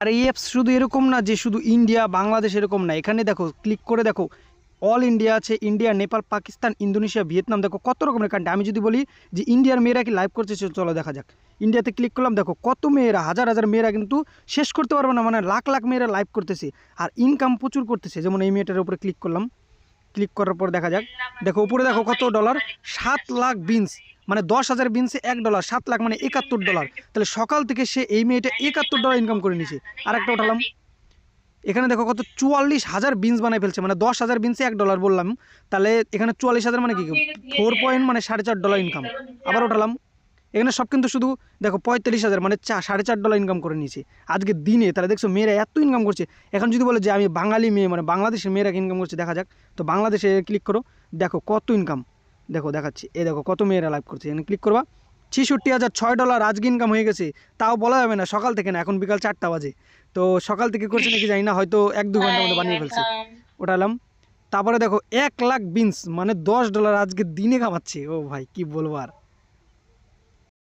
আর এই অ্যাপস শুধু এরকম না যে শুধু ইন্ডিয়া বাংলাদেশ এরকম না, এখানে দেখো ক্লিক করে দেখো অল ইন্ডিয়া আছে, India Nepal Pakistan Indonesia Vietnam, দেখো কত রকমের কান্ট্রি। আমি যদি বলি যে ইন্ডিয়ার মেয়েরা কি লাইভ করছে, চলো দেখা যাক। ইন্ডিয়াতে ক্লিক করলাম, দেখো কত মেয়েরা, হাজার হাজার মেয়েরা, কিন্তু শেষ করতে পারবো না, মানে লাখ লাখ মেয়েরা লাইভ করতেছে আর ইনকাম প্রচুর করতেছে। যেমন এই মেয়েটার উপরে ক্লিক করলাম, ক্লিক করার পর দেখা যাক, দেখো উপরে দেখো কত ডলার, 7 লাখ বিনস, মানে 10,000 বিনসে $1, 7 লাখ মানে $71। তাহলে সকাল থেকে সে এই মেয়েটা $71 ইনকাম করে নিছে। আর একটা উঠালাম, এখানে দেখো কত 44,000 বিনস বানাই ফেলছে, মানে 10,000 বিনসে $1 বললাম, তাহলে এখানে 44,000 মানে কি 4 পয়েন্ট মানে $4.5 ইনকাম। আবার উঠালাম, এখানে সব কিন্তু শুধু দেখো 45,000 মানে $4.5 ইনকাম করে নিয়েছে আজকে দিনে। তাহলে দেখছো মেয়েরা এত ইনকাম করছে। এখন যদি বলে যে আমি বাঙালি মেয়ে, মানে বাংলাদেশের মেয়েরা ইনকাম করছে, দেখা যাক। তো বাংলাদেশে ক্লিক করো, দেখো কত ইনকাম, দেখো দেখাচ্ছি, এই দেখো কত মেয়েরা লাইভ করছে। এখানে ক্লিক করবা, $66,006 আজকে ইনকাম হয়ে গেছে। তাও বলা যাবে না সকাল থেকে না, এখন বিকাল 4টা বাজে। তো সকাল থেকে করছে নাকি জানি না, হয়তো 1-2 ঘন্টার মধ্যে বানিয়ে ফেলছে। ওঠালাম, তারপরে দেখো 1 লাখ বিনস মানে $10 আজকে দিনে কামাচ্ছে। ও ভাই কি বলবো আর।